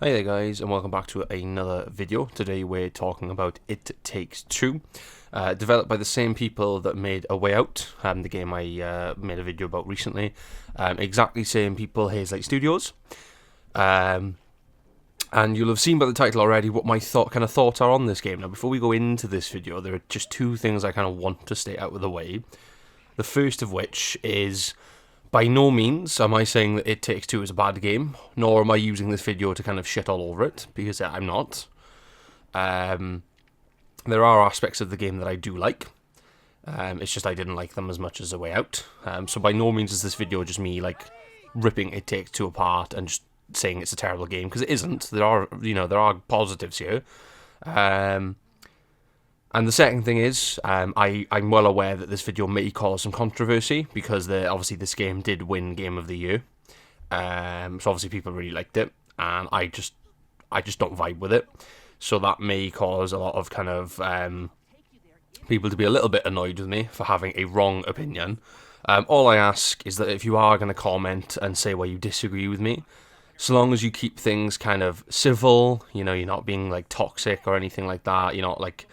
Hi there guys, and welcome back to another video. Today we're talking about It Takes Two, developed by the same people that made A Way Out, the game I made a video about recently. Exactly same people, Hazelight Studios. And you'll have seen by the title already what my thoughts are on this game. Now, before we go into this video, there are just two things I kind of want to state out of the way. The first of which is, by no means am I saying that It Takes Two is a bad game, nor am I using this video to kind of shit all over it, because I'm not. There are aspects of the game that I do like. It's just I didn't like them as much as A Way Out. So by no means is this video just me like ripping It Takes Two apart and just saying it's a terrible game, because it isn't. There are positives here. And the second thing is, I'm well aware that this video may cause some controversy, because obviously this game did win Game of the Year. So obviously people really liked it, and I just don't vibe with it. So that may cause a lot of kind of people to be a little bit annoyed with me for having a wrong opinion. All I ask is that if you are going to comment and say why you disagree with me, so long as you keep things kind of civil, you're not being like toxic or anything like that, you're not like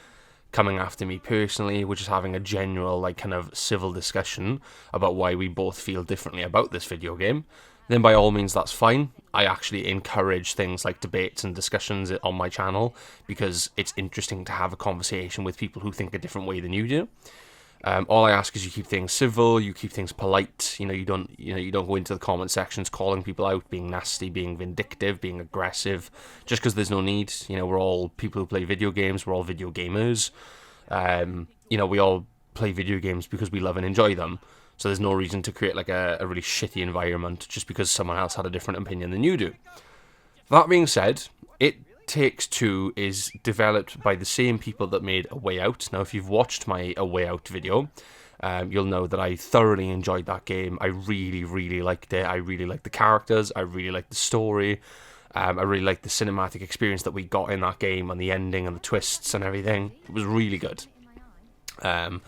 coming after me personally, we're just having a general like kind of civil discussion about why we both feel differently about this video game, then by all means that's fine. I actually encourage things like debates and discussions on my channel, because it's interesting to have a conversation with people who think a different way than you do. All I ask is you keep things civil, you keep things polite. You don't go into the comment sections calling people out, being nasty, being vindictive, being aggressive, just because there's no need. We're all people who play video games. We're all video gamers. We all play video games because we love and enjoy them. So there's no reason to create like a really shitty environment just because someone else had a different opinion than you do. That being said, It Takes Two is developed by the same people that made A Way Out. Now, if you've watched my A Way Out video, you'll know that I thoroughly enjoyed that game. I really, really liked it. I really liked the characters. I really liked the story. I really liked the cinematic experience that we got in that game, and the ending and the twists and everything. It was really good. And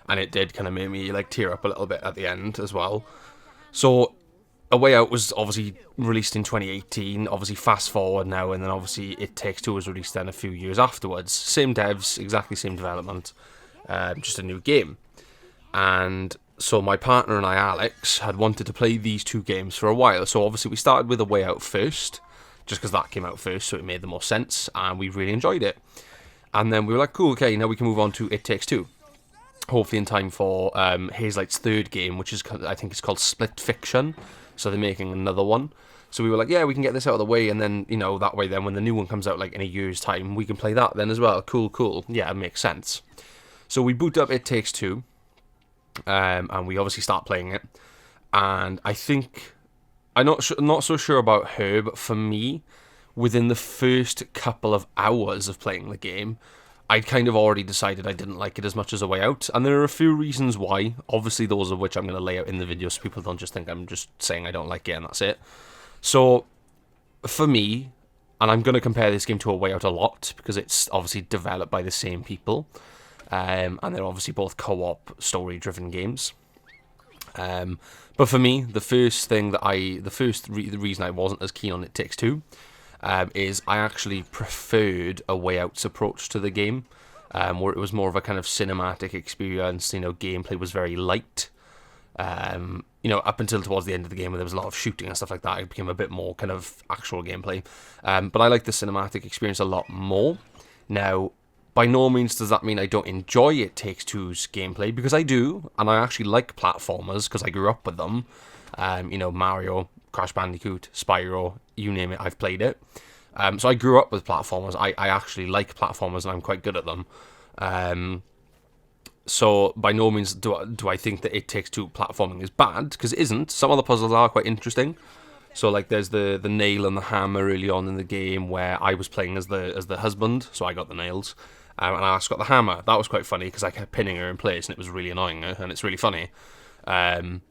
it did kind of make me like tear up a little bit at the end as well. So A Way Out was obviously released in 2018, obviously fast forward now, and then obviously It Takes Two was released then a few years afterwards. Same devs, exactly same development, just a new game. And so my partner and I, Alex, had wanted to play these two games for a while. So obviously we started with A Way Out first, just because that came out first, so it made the most sense, and we really enjoyed it. And then we were like, cool, okay, now we can move on to It Takes Two. Hopefully in time for Hazelight's third game, which is, I think it's called Split Fiction. So they're making another one. So we were like, yeah, we can get this out of the way, and then, that way then when the new one comes out, like in a year's time, we can play that then as well. Cool. Yeah, it makes sense. So we boot up It Takes Two, and we obviously start playing it. And I think, I'm not so sure about her, but for me, within the first couple of hours of playing the game, I'd kind of already decided I didn't like it as much as A Way Out, and there are a few reasons why, obviously those of which I'm going to lay out in the video so people don't just think I'm just saying I don't like it and that's it. So, for me, and I'm going to compare this game to A Way Out a lot, because it's obviously developed by the same people, and they're obviously both co-op, story-driven games. But for me, the reason I wasn't as keen on It Takes Two is I actually preferred A Way Out's approach to the game, where it was more of a kind of cinematic experience. Gameplay was very light. Up until towards the end of the game, where there was a lot of shooting and stuff like that, it became a bit more kind of actual gameplay. But I like the cinematic experience a lot more. Now, by no means does that mean I don't enjoy It Takes Two's gameplay, because I do, and I actually like platformers because I grew up with them. Mario, Crash Bandicoot, Spyro, you name it, I've played it. So I grew up with platformers. I actually like platformers, and I'm quite good at them. So by no means do I think that It Takes Two platforming is bad, because it isn't. Some of the puzzles are quite interesting. So like there's the nail and the hammer early on in the game, where I was playing as the husband, so I got the nails, and Alice got the hammer. That was quite funny because I kept pinning her in place, and it was really annoying her, and it's really funny. And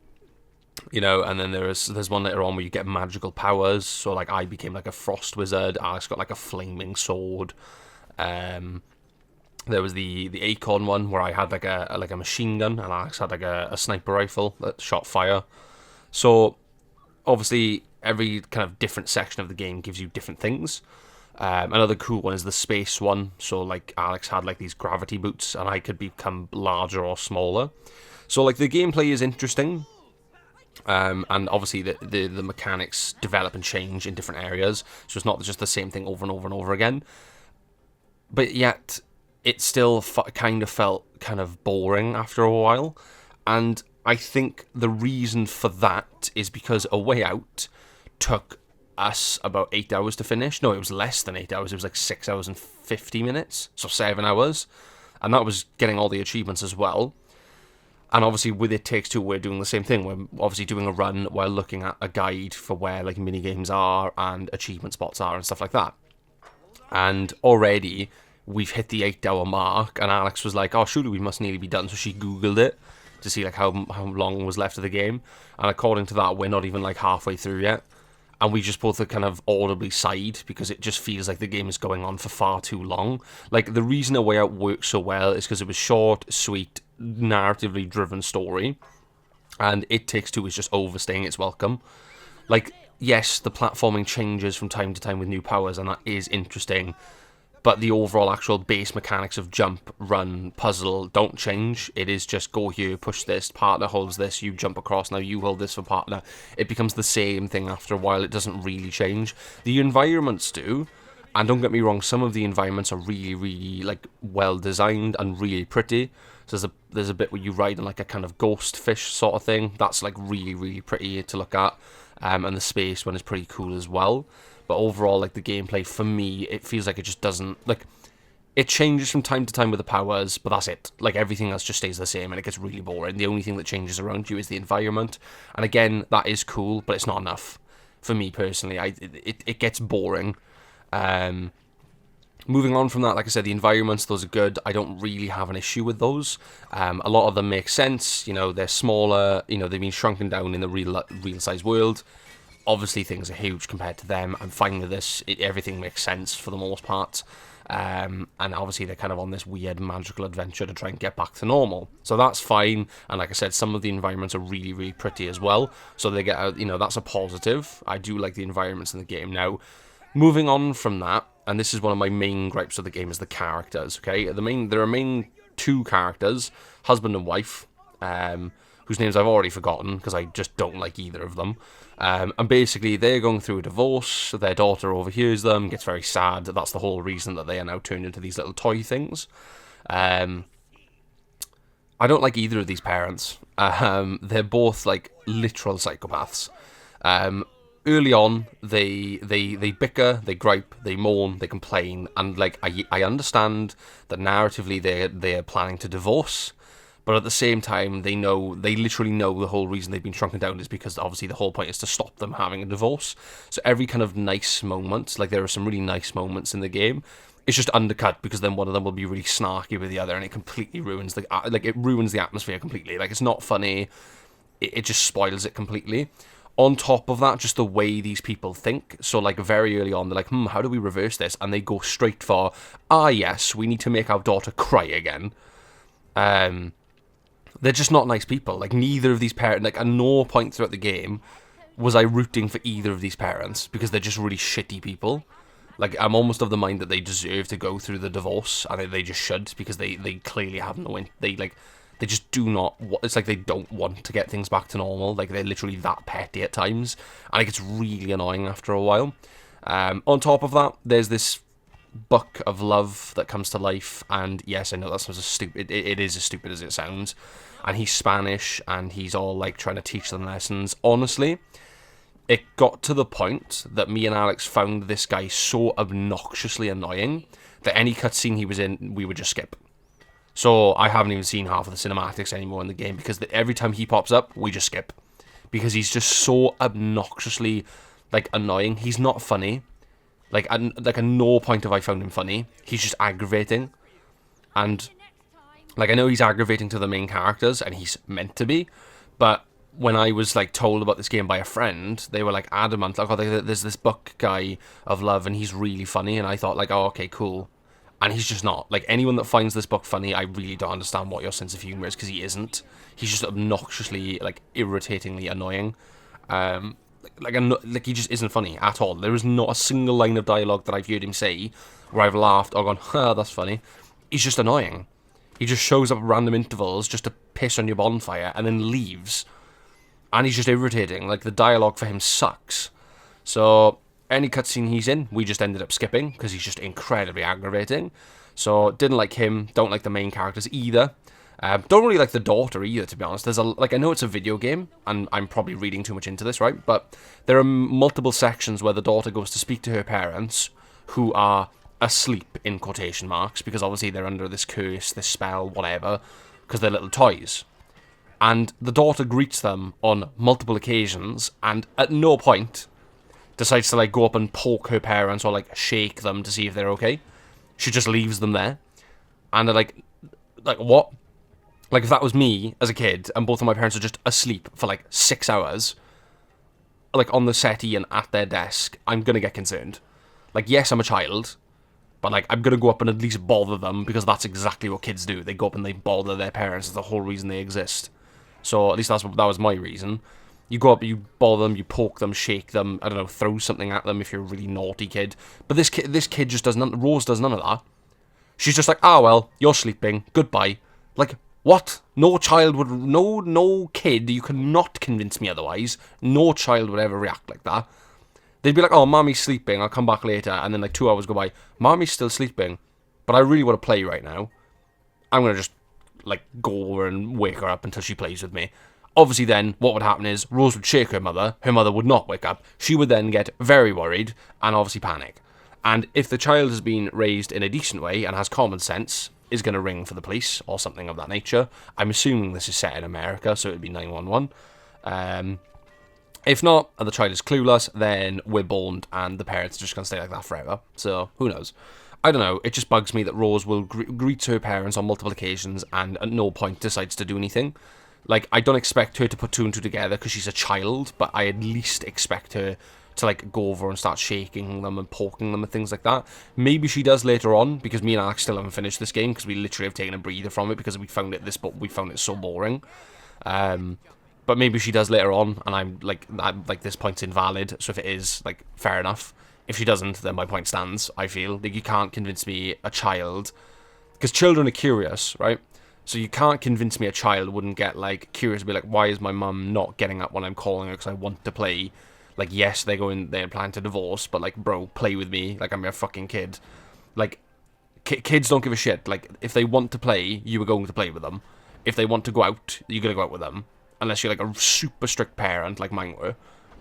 then there's one later on where you get magical powers. So like I became like a frost wizard. Alex got like a flaming sword. There was the acorn one where I had like a machine gun, and Alex had like a sniper rifle that shot fire. So obviously every kind of different section of the game gives you different things. Another cool one is the space one. So like Alex had like these gravity boots, and I could become larger or smaller. So like the gameplay is interesting. And obviously the mechanics develop and change in different areas, so it's not just the same thing over and over and over again. But yet, it still kind of felt kind of boring after a while. And I think the reason for that is because A Way Out took us about 8 hours to finish. No, it was less than 8 hours. It was like 6 hours and 50 minutes, so 7 hours. And that was getting all the achievements as well. And obviously with It Takes Two, we're doing the same thing. We're obviously doing a run while looking at a guide for where like mini games are and achievement spots are and stuff like that. And already we've hit the 8 hour mark, and Alex was like, oh, surely we must nearly be done. So she Googled it to see like how long was left of the game. And according to that, we're not even like halfway through yet. And we just both kind of audibly sighed because it just feels like the game is going on for far too long. Like, the reason A Way Out works so well is because it was short, sweet, narratively driven story. And It Takes Two is just overstaying its welcome. Like, yes, the platforming changes from time to time with new powers, and that is interesting. But the overall actual base mechanics of jump, run, puzzle don't change. It is just go here, push this, partner holds this, you jump across, now you hold this for partner. It becomes the same thing after a while. It doesn't really change. The environments do, and don't get me wrong, some of the environments are really, really like well designed and really pretty. So there's a bit where you ride on like a kind of ghost fish sort of thing. That's like really, really pretty to look at. And the space one is pretty cool as well. But overall, like, the gameplay, for me, it feels like it just doesn't, like, it changes from time to time with the powers, but that's it. Like, everything else just stays the same, and it gets really boring. The only thing that changes around you is the environment. And again, that is cool, but it's not enough. For me, personally, it gets boring. Moving on from that, like I said, the environments, those are good. I don't really have an issue with those. A lot of them make sense. You know, they're smaller. You know, they've been shrunken down in the real-size world. Obviously, things are huge compared to them. I'm fine with this. Everything makes sense for the most part. And obviously, they're kind of on this weird magical adventure to try and get back to normal. So that's fine. And like I said, some of the environments are really, really pretty as well. So they get, that's a positive. I do like the environments in the game. Now, moving on from that, and this is one of my main gripes of the game, is the characters. Okay, there are main two characters, husband and wife, whose names I've already forgotten because I just don't like either of them. And basically, they're going through a divorce. Their daughter overhears them, gets very sad. That's the whole reason that they are now turned into these little toy things. I don't like either of these parents. They're both like literal psychopaths. Early on, they bicker, they gripe, they mourn, they complain, and like I understand that narratively they're planning to divorce. But at the same time, they literally know the whole reason they've been shrunken down is because obviously the whole point is to stop them having a divorce. So every kind of nice moment, like there are some really nice moments in the game, it's just undercut because then one of them will be really snarky with the other, and it completely ruins it ruins the atmosphere completely. Like, it's not funny. It just spoils it completely. On top of that, just the way these people think. So, like, very early on, they're like, how do we reverse this? And they go straight for, yes, we need to make our daughter cry again. They're just not nice people. Like, neither of these parents, like, at no point throughout the game was I rooting for either of these parents because they're just really shitty people. Like, I'm almost of the mind that they deserve to go through the divorce, and they just should, because they clearly have they just do not, it's like they don't want to get things back to normal. Like, they're literally that petty at times, and it gets really annoying after a while. On top of that, there's this book of love that comes to life, and yes, I know that sounds stupid. It is as stupid as it sounds. And he's Spanish, and he's all like trying to teach them lessons. Honestly, it got to the point that me and Alex found this guy so obnoxiously annoying that any cutscene he was in, we would just skip. So I haven't even seen half of the cinematics anymore in the game because every time he pops up, we just skip. Because he's just so obnoxiously, like, annoying. He's not funny. Like, at no point have I found him funny. He's just aggravating. And, like, I know he's aggravating to the main characters, and he's meant to be, but when I was, like, told about this game by a friend, they were, like, adamant, like, there's this book guy of love, and he's really funny, and I thought, like, oh, okay, cool. And he's just not. Like, anyone that finds this book funny, I really don't understand what your sense of humour is, because he isn't. He's just obnoxiously, like, irritatingly annoying. like he just isn't funny at all. There is not a single line of dialogue that I've heard him say where I've laughed or gone, that's funny. He's just annoying. He just shows up at random intervals just to piss on your bonfire and then leaves. And he's just irritating. Like, the dialogue for him sucks. So, any cutscene he's in, we just ended up skipping because he's just incredibly aggravating. So, didn't like him. Don't like the main characters either. Don't really like the daughter either, to be honest. There's I know it's a video game, and I'm probably reading too much into this, right? But there are multiple sections where the daughter goes to speak to her parents, who are asleep, in quotation marks, because obviously they're under this curse, this spell, whatever, because they're little toys. And the daughter greets them on multiple occasions, and at no point decides to, like, go up and poke her parents or, like, shake them to see if they're okay. She just leaves them there. And they're like, what? Like, if that was me as a kid, and both of my parents are just asleep for, like, 6 hours, like, on the settee and at their desk, I'm gonna get concerned. Like, yes, I'm a child, but, like, I'm gonna go up and at least bother them, because that's exactly what kids do. They go up and they bother their parents. It's the whole reason they exist. So, at least that was my reason. You go up, you bother them, you poke them, shake them, I don't know, throw something at them if you're a really naughty kid. But this kid just does none, Rose does none of that. She's just like, well, you're sleeping, goodbye. Like, what? No child would, no kid, you cannot convince me otherwise. No child would ever react like that. They'd be like, oh, mommy's sleeping, I'll come back later. And then, like, 2 hours go by. Mommy's still sleeping, but I really want to play right now. I'm going to just, like, go over and wake her up until she plays with me. Obviously then, what would happen is, Rose would shake her mother would not wake up, she would then get very worried, and obviously panic. And if the child has been raised in a decent way, and has common sense, is going to ring for the police, or something of that nature. I'm assuming this is set in America, so it would be 911. If not, and the child is clueless, then we're boned, and the parents are just going to stay like that forever. So, who knows? I don't know, it just bugs me that Rose will greet her parents on multiple occasions, and at no point decides to do anything. Like, I don't expect her to put two and two together because she's a child, but I at least expect her to, like, go over and start shaking them and poking them and things like that. Maybe she does later on, because me and Alex still haven't finished this game, because we literally have taken a breather from it, because we found it so boring. But maybe she does later on, and I'm like this point's invalid, so if it is, like, fair enough. If she doesn't, then my point stands, I feel. Like, you can't convince me a child, because children are curious, right? So you can't convince me a child wouldn't get, like, curious, be like, why is my mum not getting up when I'm calling her because I want to play? Like, yes, they're planning to divorce, but, like, bro, play with me, like I'm your fucking kid. Like, kids don't give a shit. Like, if they want to play, you are going to play with them. If they want to go out, you're going to go out with them. Unless you're, like, a super strict parent, like mine were,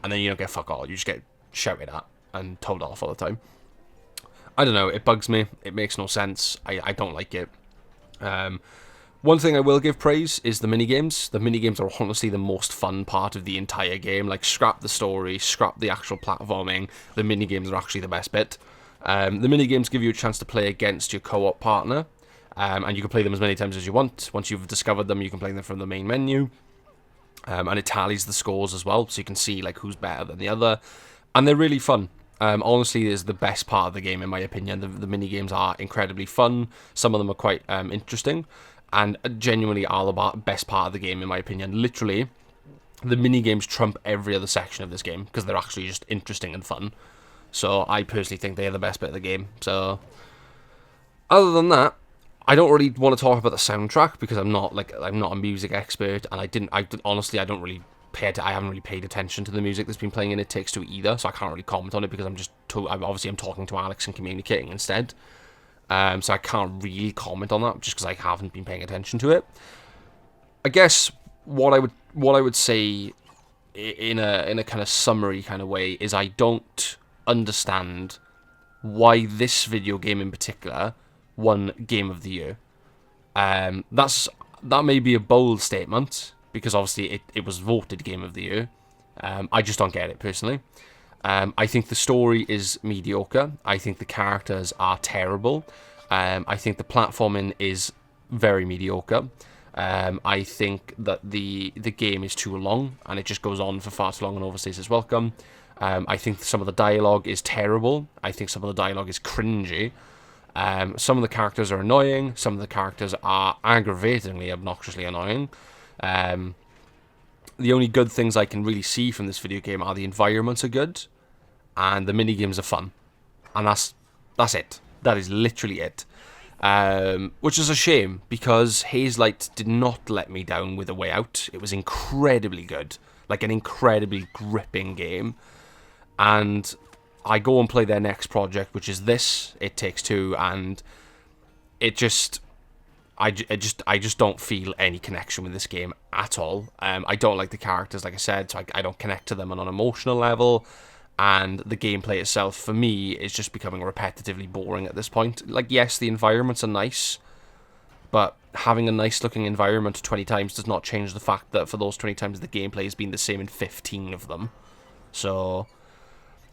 and then you don't get fuck all. You just get shouted at and told off all the time. I don't know, it bugs me. It makes no sense. I don't like it. One thing I will give praise is the minigames. The minigames are honestly the most fun part of the entire game. Like, scrap the story, scrap the actual platforming. The minigames are actually the best bit. The minigames give you a chance to play against your co-op partner. And you can play them as many times as you want. Once you've discovered them, you can play them from the main menu. And it tallies the scores as well, so you can see, like, who's better than the other. And they're really fun. Honestly, is the best part of the game, in my opinion. The minigames are incredibly fun. Some of them are quite interesting. And genuinely are the best part of the game, in my opinion. Literally, the minigames trump every other section of this game, because they're actually just interesting and fun. So I personally think they're the best bit of the game. So, other than that, I don't really want to talk about the soundtrack, because I'm not a music expert, and honestly, I don't really I haven't really paid attention to the music that's been playing in It Takes Two either, so I can't really comment on it, because I'm talking to Alex and communicating instead. So I can't really comment on that, just because I haven't been paying attention to it. I guess what I would say in a kind of summary kind of way is, I don't understand why this video game in particular won Game of the Year. That may be a bold statement, because obviously it was voted Game of the Year. I just don't get it personally. I think the story is mediocre. I think the characters are terrible. I think the platforming is very mediocre. I think that the game is too long, and it just goes on for far too long and overstays its welcome. I think some of the dialogue is terrible. I think some of the dialogue is cringy. Some of the characters are annoying. Some of the characters are aggravatingly, obnoxiously annoying. the only good things I can really see from this video game are the environments are good, and the minigames are fun. And that's it. That is literally it. Which is a shame, because Hazelight did not let me down with A Way Out. It was incredibly good. Like, an incredibly gripping game. And I go and play their next project, which is this, It Takes Two, and it just... I just don't feel any connection with this game at all. I don't like the characters, like I said, so I don't connect to them on an emotional level. And the gameplay itself, for me, is just becoming repetitively boring at this point. Like, yes, the environments are nice, but having a nice-looking environment 20 times does not change the fact that for those 20 times the gameplay has been the same in 15 of them. So,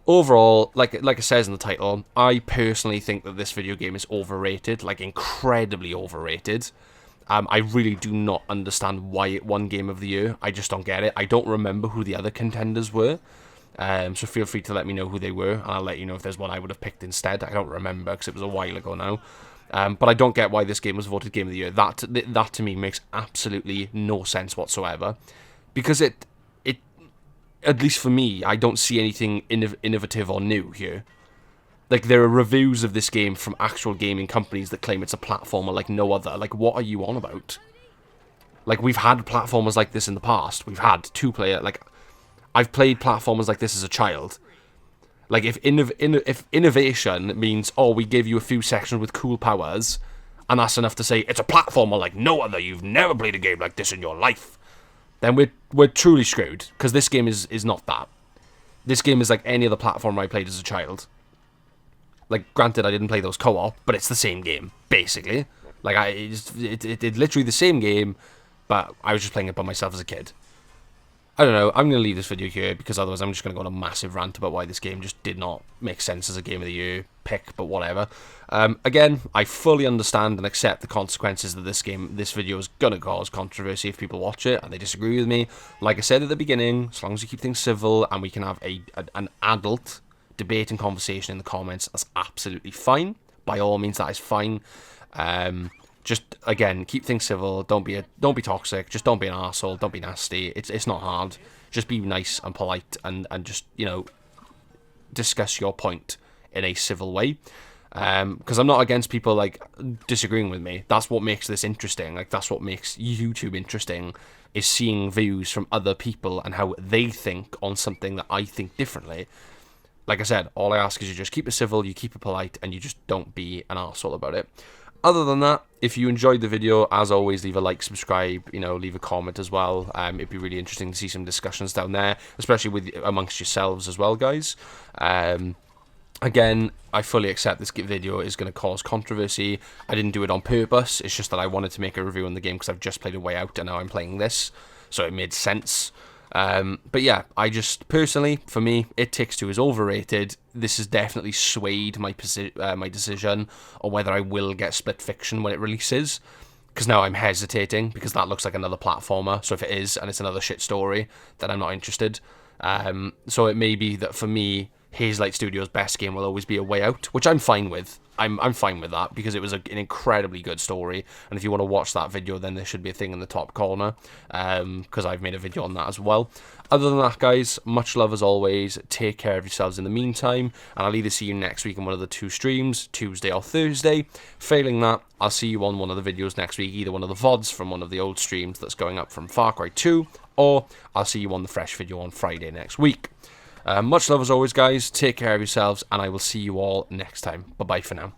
overall, like it says in the title, I personally think that this video game is overrated, like incredibly overrated. I really do not understand why it won Game of the Year. I just don't get it. I don't remember who the other contenders were. So feel free to let me know who they were, and I'll let you know if there's one I would have picked instead. I don't remember, because it was a while ago now. But I don't get why this game was voted Game of the Year. That to me makes absolutely no sense whatsoever. Because it at least for me, I don't see anything innovative or new here. Like, there are reviews of this game from actual gaming companies that claim it's a platformer like no other. Like, what are you on about? Like, we've had platformers like this in the past. We've had two-player, like... I've played platformers like this as a child. Like, if innovation means, oh, we give you a few sections with cool powers, and that's enough to say, it's a platformer like no other, you've never played a game like this in your life, then we're truly screwed, because this game is not that. This game is like any other platformer I played as a child. Like, granted, I didn't play those co-op, but it's the same game, basically. Like, it's literally the same game, but I was just playing it by myself as a kid. I don't know, I'm going to leave this video here, because otherwise I'm just going to go on a massive rant about why this game just did not make sense as a Game of the Year pick, but whatever. Again, I fully understand and accept the consequences that this video is going to cause controversy if people watch it and they disagree with me. Like I said at the beginning, as long as you keep things civil and we can have an adult debate and conversation in the comments, that's absolutely fine. By all means, that is fine. Just, again, keep things civil, don't be toxic, just don't be an arsehole, don't be nasty, it's not hard, just be nice and polite, and just, you know, discuss your point in a civil way, because I'm not against people, like, disagreeing with me. That's what makes this interesting, like, that's what makes YouTube interesting, is seeing views from other people and how they think on something that I think differently. Like I said, all I ask is you just keep it civil, you keep it polite, and you just don't be an arsehole about it. Other than that, if you enjoyed the video, as always, leave a like, subscribe, you know, leave a comment as well. It'd be really interesting to see some discussions down there, especially amongst yourselves as well, guys. Again, I fully accept this video is going to cause controversy. I didn't do it on purpose. It's just that I wanted to make a review on the game because I've just played A Way Out and now I'm playing this, so it made sense. But yeah, I just, personally, for me, It Takes Two is overrated. This has definitely swayed my decision on whether I will get Split Fiction when it releases, because now I'm hesitating, because that looks like another platformer, so if it is, and it's another shit story, then I'm not interested. So it may be that for me, Hazelight Studios' best game will always be A Way Out, which I'm fine with. I'm fine with that, because it was an incredibly good story, and if you want to watch that video, then there should be a thing in the top corner, because I've made a video on that as well. Other than that, guys, much love as always, take care of yourselves in the meantime, and I'll either see you next week on one of the two streams, Tuesday or Thursday. Failing that, I'll see you on one of the videos next week, either one of the VODs from one of the old streams that's going up from Far Cry 2, or I'll see you on the fresh video on Friday next week. Much love as always, guys. Take care of yourselves, and I will see you all next time. Bye-bye for now.